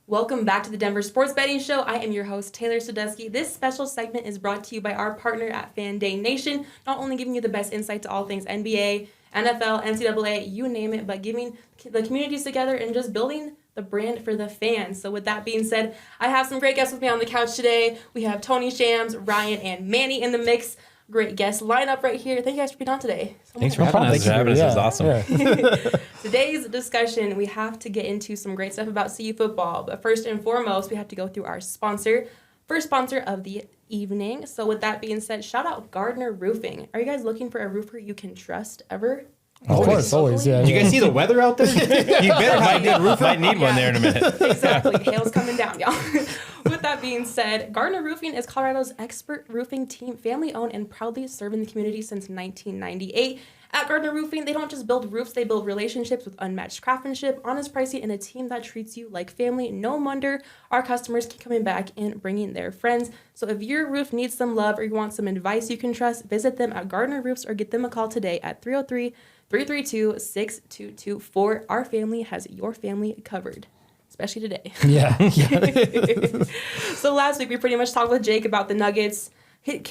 Welcome back to the Denver Sports Betting Show. I am your host, Taylor Sadusky. This special segment is brought to you by our partner at Fan Day Nation, not only giving you the best insight to all things NBA, NFL, NCAA, you name it, but giving the communities together and just building the brand for the fans. So with that being said, I have some great guests with me on the couch today. We have Tony Shams, Ryan, and Manny in the mix. Great guest lineup right here. Thank you guys for being on today. Thanks for having us. It was awesome. Yeah. Today's discussion, we have to get into some great stuff about CU football. But first and foremost, we have to go through our sponsor. First sponsor of the evening. So with that being said, shout out Gardner Roofing. Are you guys looking for a roofer you can trust ever? Of course, always, yeah. Do you guys see the weather out there? You better have a good roofer. Might need one there in a minute. Exactly. Hail's coming down, y'all. With that being said, Gardner Roofing is Colorado's expert roofing team, family-owned and proudly serving the community since 1998. At Gardner Roofing, they don't just build roofs, they build relationships with unmatched craftsmanship, honest pricing, and a team that treats you like family. No wonder our customers keep coming back and bringing their friends. So if your roof needs some love or you want some advice you can trust, visit them at Gardner Roofs or get them a call today at 303-332-6224. Our family has your family covered, especially today. Yeah. So last week, we pretty much talked with Jake about the Nuggets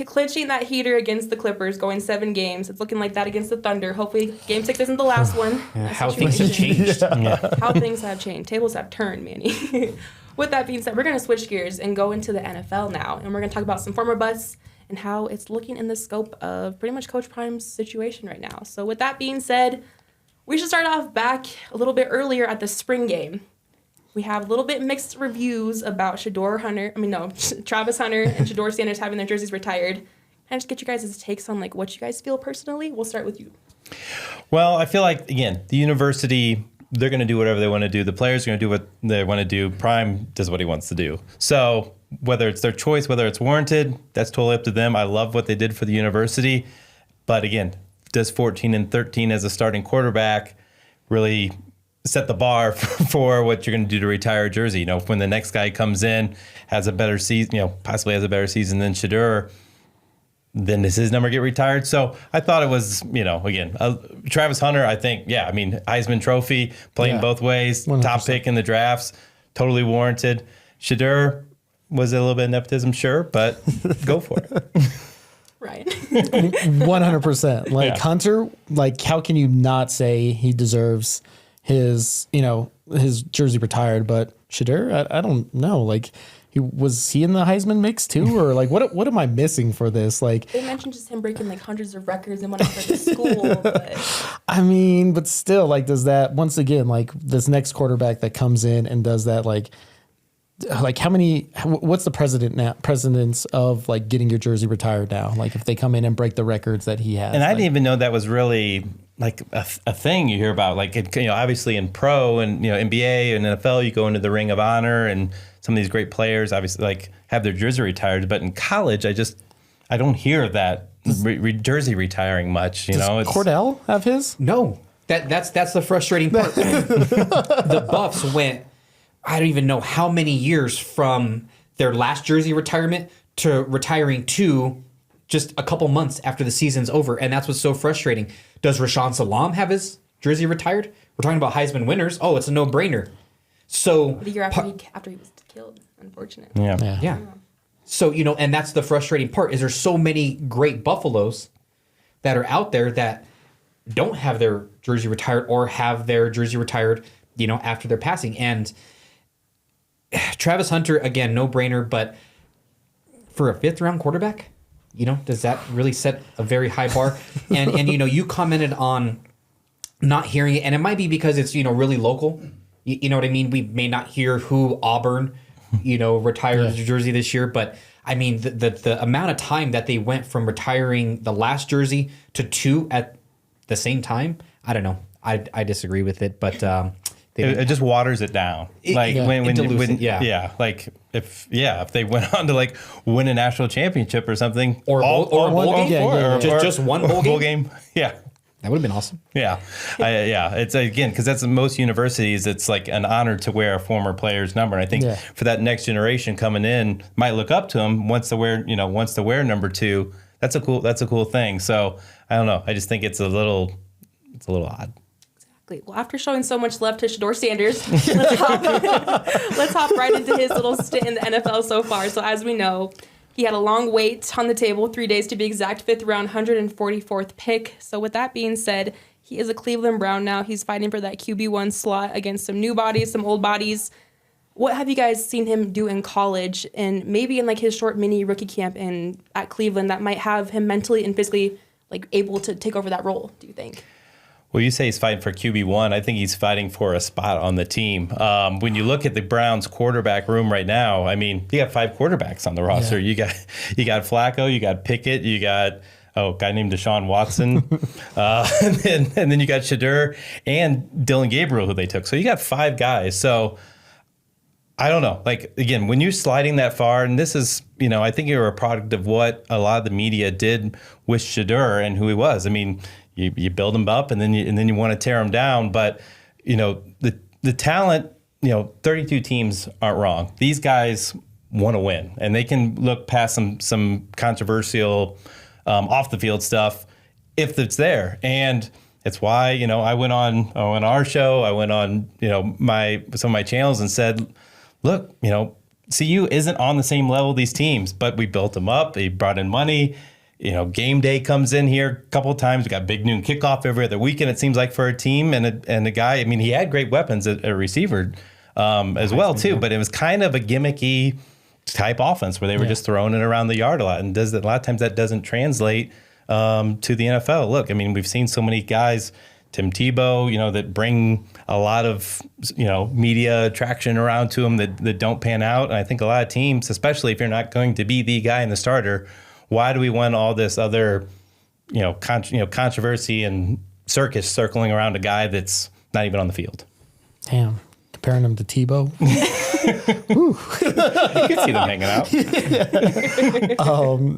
clinching that heater against the Clippers, going 7 games. It's looking like that against the Thunder. Hopefully, Game 6 isn't the last one. How things have changed. How things have changed. Tables have turned, Manny. With that being said, we're going to switch gears and go into the NFL now. And we're going to talk about some former busts and how it's looking in the scope of pretty much Coach Prime's situation right now. So with that being said, we should start off back a little bit earlier at the spring game. We have a little bit mixed reviews about Travis Hunter and Shedeur Sanders having their jerseys retired. Can I just get you guys' takes on like what you guys feel personally? We'll start with you. Well, I feel like, again, the university, they're going to do whatever they want to do. The players are going to do what they want to do. Prime does what he wants to do. So whether it's their choice, whether it's warranted, that's totally up to them. I love what they did for the university. But again, does 14-13 as a starting quarterback really set the bar for what you're going to do to retire a jersey? You know, when the next guy comes in, has a better season, possibly has a better season than Shedeur, then does his number get retired? So I thought it was, again, Travis Hunter, I think, Heisman Trophy, playing both ways, 100%. Top pick in the drafts, totally warranted. Shedeur was a little bit of nepotism, sure, but go for it. Right. 100%. Like Hunter, like how can you not say he deserves his jersey retired? But Shedeur, I don't know. Like, was he in the Heisman mix too, or like what am I missing for this? Like, they mentioned just him breaking like hundreds of records and whatnot for the school. But I mean, but still, like, does that once again, like this next quarterback that comes in and does that, like how many? What's the precedence of like getting your jersey retired now? Like if they come in and break the records that he has. And I didn't even know that was really like a thing you hear about. Like obviously in pro and NBA and NFL, you go into the Ring of Honor, and some of these great players obviously like have their jersey retired. But in college, I don't hear that jersey retiring much. Does Cordell have his? No, that's the frustrating part. The Buffs went, I don't even know how many years from their last jersey retirement to retiring to just a couple months after the season's over. And that's what's so frustrating. Does Rashaan Salam have his jersey retired? We're talking about Heisman winners. Oh, it's a no-brainer. So the year after he was killed, unfortunately. Yeah. So, and that's the frustrating part, is there's so many great Buffaloes that are out there that don't have their jersey retired or have their jersey retired, after their passing. And Travis Hunter, again, no-brainer, but for a fifth-round quarterback, does that really set a very high bar? And you commented on not hearing it, and it might be because it's, really local. You know what I mean? We may not hear who Auburn, retired his jersey this year, but I mean, the amount of time that they went from retiring the last jersey to 2 at the same time, I don't know. I disagree with it, but it just waters it down. Like like if they went on to like win a national championship or something, or a bowl game, just one bowl game. Yeah. That would have been awesome. Yeah. It's again, because that's most universities, it's like an honor to wear a former player's number. And I think for that next generation coming in, might look up to him wants to wear number 2. That's a cool thing. So I don't know. I just think it's a little odd. Exactly. Well, after showing so much love to Shedeur Sanders, let's hop right into his little stint in the NFL so far. So as we know, he had a long wait on the table, 3 days to be exact, 5th round, 144th pick. So with that being said, he is a Cleveland Brown now. He's fighting for that QB1 slot against some new bodies, some old bodies. What have you guys seen him do in college and maybe in like his short mini rookie camp at Cleveland that might have him mentally and physically like able to take over that role, do you think? Well, you say he's fighting for QB1. I think he's fighting for a spot on the team. When you look at the Browns quarterback room right now, I mean, you got 5 quarterbacks on the roster. Yeah. You got Flacco, you got Pickett, you got a guy named Deshaun Watson, and then you got Shedeur and Dylan Gabriel, who they took. So you got 5 guys. So I don't know. Like, again, when you're sliding that far, and this is, I think you're a product of what a lot of the media did with Shedeur and who he was. I mean, you build him up and then you want to tear him down. But, the talent, 32 teams aren't wrong. These guys want to win, and they can look past some controversial off the field stuff if it's there. And it's why, I went on our show, I went on, some of my channels and said, look, CU isn't on the same level of these teams, but we built them up. They brought in money. Game day comes in here a couple of times. We got big noon kickoff every other weekend, it seems like, for a team. And a guy, I mean, he had great weapons at a receiver as well, too. But it was kind of a gimmicky type offense where they were just throwing it around the yard a lot. And a lot of times that doesn't translate to the NFL. Look, I mean, we've seen so many guys, Tim Tebow, that bring a lot of, media attraction around to them that don't pan out. And I think a lot of teams, especially if you're not going to be the guy in the starter, why do we want all this other, controversy and circus circling around a guy that's not even on the field? Damn, comparing him to Tebow. You can see them hanging out.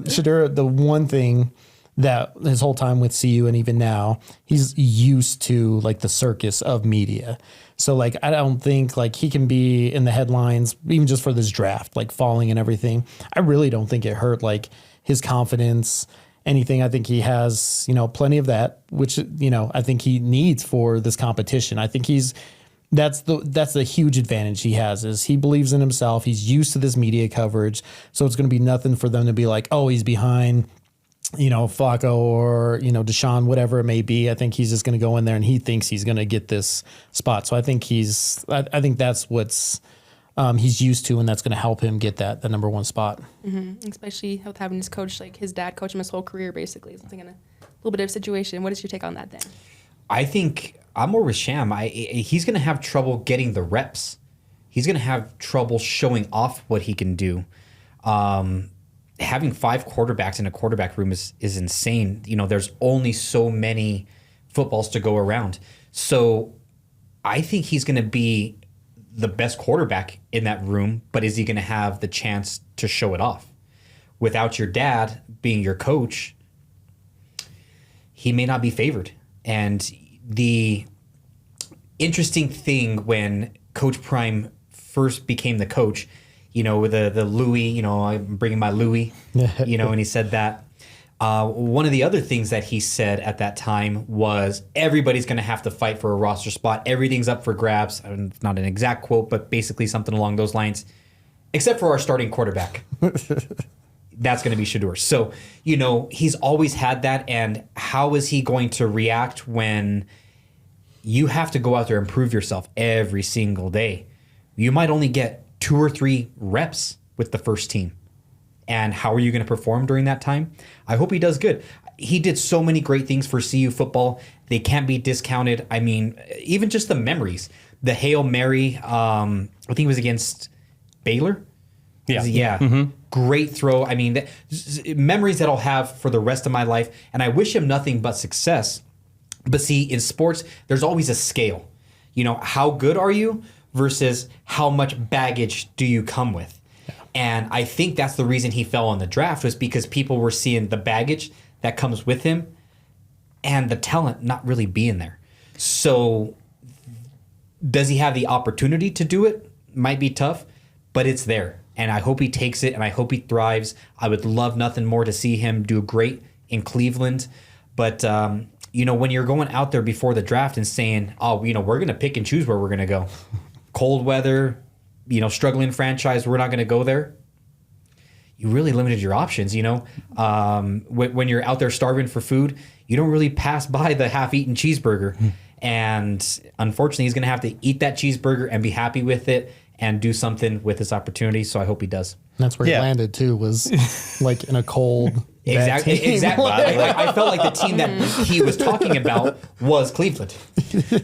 Shedeur, the one thing that his whole time with CU and even now, he's used to like the circus of media. So like, I don't think like he can be in the headlines, even just for this draft, like falling and everything. I really don't think it hurt like his confidence, anything. I think he has, plenty of that, which, I think he needs for this competition. I think that's the huge advantage he has is he believes in himself. He's used to this media coverage. So it's going to be nothing for them to be like, oh, he's behind, Flacco or, Deshaun, whatever it may be. I think he's just going to go in there and he thinks he's going to get this spot. So I think I think that's what's he's used to, and that's going to help him get the number 1 spot. Mm-hmm. Especially with having his coach, like his dad coach him his whole career, basically. Something in a little bit of situation. What is your take on that then? I think I'm more with Sham. He's going to have trouble getting the reps. He's going to have trouble showing off what he can do. Having 5 quarterbacks in a quarterback room is insane. There's only so many footballs to go around. So I think he's going to be the best quarterback in that room, but is he going to have the chance to show it off? Without your dad being your coach, he may not be favored. And the interesting thing when Coach Prime first became the coach, with the Louis, I'm bringing my Louis, and he said that. One of the other things that he said at that time was everybody's going to have to fight for a roster spot. Everything's up for grabs. Not an exact quote, but basically something along those lines, except for our starting quarterback. That's going to be Shedeur. So, he's always had that. And how is he going to react when you have to go out there and prove yourself every single day? You might only get 2 or 3 reps with the first team. And how are you going to perform during that time? I hope he does good. He did so many great things for CU football. They can't be discounted. I mean, even just the memories. The Hail Mary, I think it was against Baylor. Yeah. Mm-hmm. Great throw. I mean, memories that I'll have for the rest of my life. And I wish him nothing but success. But see, in sports, there's always a scale. How good are you versus how much baggage do you come with? And I think that's the reason he fell on the draft was because people were seeing the baggage that comes with him and the talent not really being there. So does he have the opportunity to do it? Might be tough, but it's there. And I hope he takes it and I hope he thrives. I would love nothing more to see him do great in Cleveland. But when you're going out there before the draft and saying, oh, we're going to pick and choose where we're going to go. Cold weather, struggling franchise, we're not going to go there. You really limited your options, when you're out there starving for food, you don't really pass by the half-eaten cheeseburger. And unfortunately, he's going to have to eat that cheeseburger and be happy with it and do something with this opportunity. So I hope he does. And that's where he landed too, was like in a cold. Exactly. I felt like the team that he was talking about was Cleveland.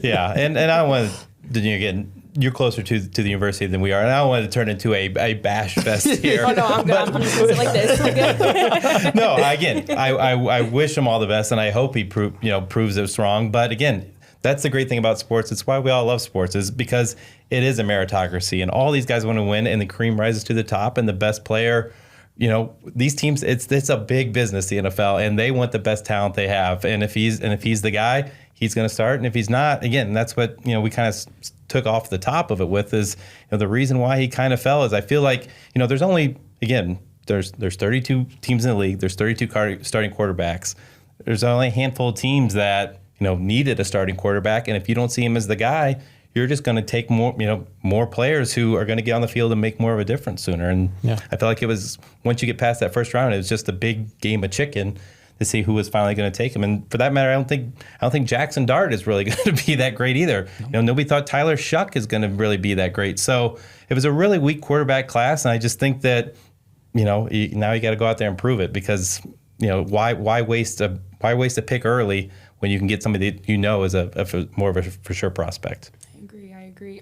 Yeah, and I don't want to, again, you're closer to the university than we are, and I don't want to turn into a bash fest here. Oh no, I'm good. I'm just gonna sit like this. No, again, I wish him all the best, and I hope he proves us wrong. But again, that's the great thing about sports. It's why we all love sports, is because it is a meritocracy, and all these guys want to win, and the cream rises to the top, and the best player. These teams, it's a big business, the NFL, and they want the best talent they have. And if he's the guy, he's going to start. And if he's not, again, that's what we kind of took off the top of it with is the reason why he kind of fell is I feel like there's only there's 32 teams in the league. There's 32 starting quarterbacks. There's only a handful of teams that needed a starting quarterback, and if you don't see him as the guy, you're just going to take more players who are going to get on the field and make more of a difference sooner. And I feel like it was, once you get past that first round, it was just a big game of chicken to see who was finally going to take him. And for that matter, I don't think Jackson Dart is really going to be that great either. Nobody thought Tyler Shuck is going to really be that great. So it was a really weak quarterback class, and I just think that now you got to go out there and prove it, because why waste a pick early when you can get somebody that is a more of a for sure prospect. I agree.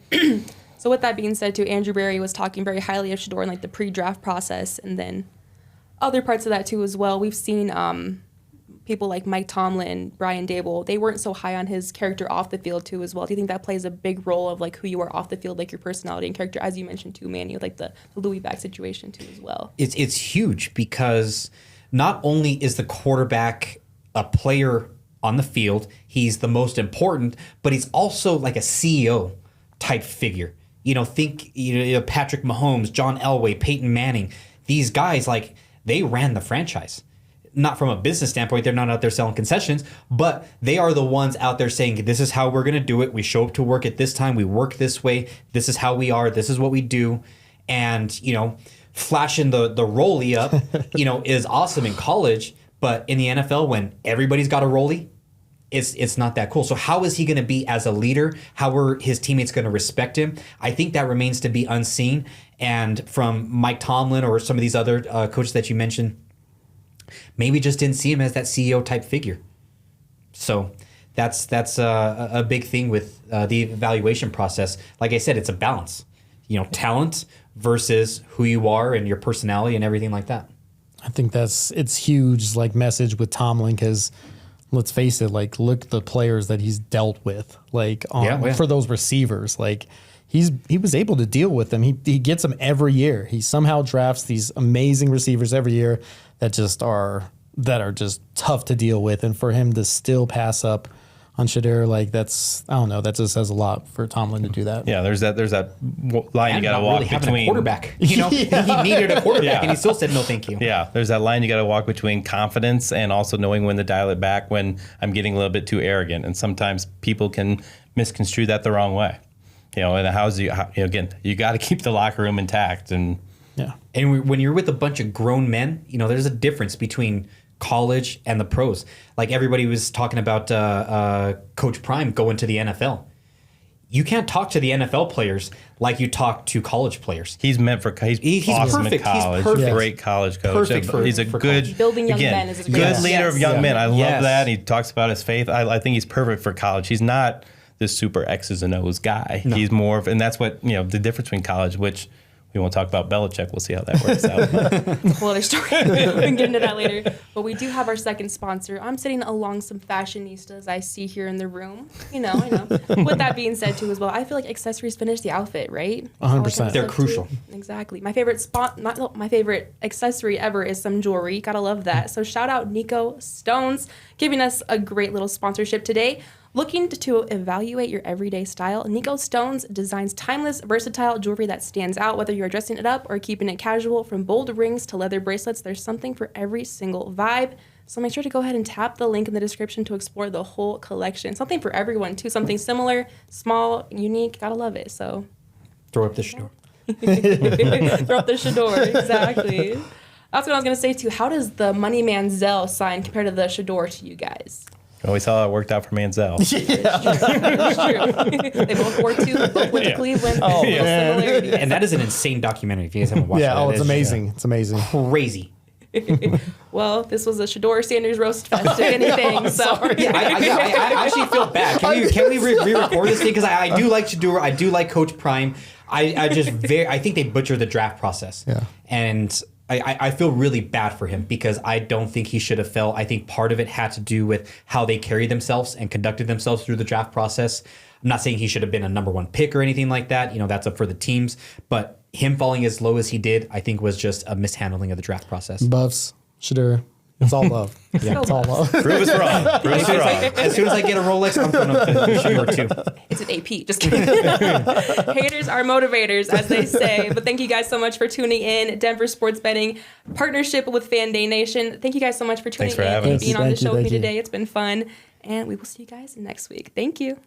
So with that being said, too, Andrew Berry was talking very highly of Shedeur in like the pre-draft process, and then other parts of that too as well. We've seen people like Mike Tomlin, Brian Dable, they weren't so high on his character off the field too as well. Do you think that plays a big role of like who you are off the field, like your personality and character, as you mentioned too, Manny, with like the Louis back situation too as well? It's huge, because not only is the quarterback a player on the field, he's the most important, but he's also like a CEO type figure. Think Patrick Mahomes, John Elway, Peyton Manning. These guys, like, they ran the franchise. Not from a business standpoint, they're not out there selling concessions, but they are the ones out there saying, this is how we're going to do it. We show up to work at this time. We work this way. This is how we are. This is what we do. And, flashing the rollie up, is awesome in college, but in the NFL, when everybody's got a rollie, it's not that cool. So how is he going to be as a leader? How are his teammates going to respect him? I think that remains to be unseen. And from Mike Tomlin or some of these other coaches that you mentioned, maybe just didn't see him as that CEO type figure. So that's a big thing with the evaluation process. Like I said, it's a balance. Talent versus who you are and your personality and everything like that. I think it's huge message with Tomlin, because let's face it, look at the players that he's dealt with, for those receivers. He was able to deal with them. He gets them every year. He somehow drafts these amazing receivers every year that are just tough to deal with. And for him to still pass up on Shedeur, I don't know, that just says a lot for Tomlin to do that. Yeah, there's that line you got to walk really between a quarterback. He needed a quarterback, and he still said no, thank you. Yeah, there's that line you got to walk between confidence and also knowing when to dial it back when I'm getting a little bit too arrogant, and sometimes people can misconstrue that the wrong way. And again, you got to keep the locker room intact, and when you're with a bunch of grown men, there's a difference between college and the pros. Like everybody was talking about Coach Prime going to the NFL. You can't talk to the NFL players like you talk to college players. He's meant for he's awesome perfect. in college. He's perfect. Great college coach. He's a good building young men is a good leader of young men. I love that. He talks about his faith. I think he's perfect for college. He's not this super X's and O's guy. No. He's more of, and that's what the difference between college, which we won't talk about Belichick. We'll see how that works out. Well, there's story. We can get into that later. But we do have our second sponsor. I'm sitting along some fashionistas I see here in the room. I know. With that being said, too, as well, I feel like accessories finish the outfit, right? 100%. They're crucial. Too. Exactly. My favorite my favorite accessory ever is some jewelry. Gotta love that. So shout out Nico Stones, giving us a great little sponsorship today. Looking to evaluate your everyday style, Nico Stones designs timeless, versatile jewelry that stands out. Whether you're dressing it up or keeping it casual, from bold rings to leather bracelets, there's something for every single vibe. So make sure to go ahead and tap the link in the description to explore the whole collection. Something for everyone, too. Something similar, small, unique. Gotta love it. So Throw up the Shedeur. throw up the Shedeur. Exactly. That's what I was going to say, too. How does the Money Manziel sign compare to the Shedeur to you guys? Well, we saw how it worked out for Manziel. It's true. They both wore 2. They both went to Cleveland. Oh, Little similarities. And that is an insane documentary if you guys haven't watched it. Yeah, it's It is amazing. It's amazing. Crazy. Well, this was a Shedeur Sanders roast fest, if anything. I actually feel bad. Can we re-record this thing? Because I do like Shedeur. I do like Coach Prime. I think they butchered the draft process. Yeah. And I feel really bad for him because I don't think he should have fell. I think part of it had to do with how they carried themselves and conducted themselves through the draft process. I'm not saying he should have been a number 1 pick or anything like that. That's up for the teams. But him falling as low as he did, I think was just a mishandling of the draft process. Buffs, Shedeur. It's all love. Yeah. It's all love. Prove us wrong. Prove us wrong. As soon as I get a Rolex, I'm going to Shedeur too. It's an AP. Just kidding. Haters are motivators, as they say. But thank you guys so much for tuning in. Denver Sports Betting partnership with Fan Day Nation. Thank you guys so much for tuning Thanks for in having and us. being on the Thank you, show with me thank you. today. It's been fun. And we will see you guys next week. Thank you.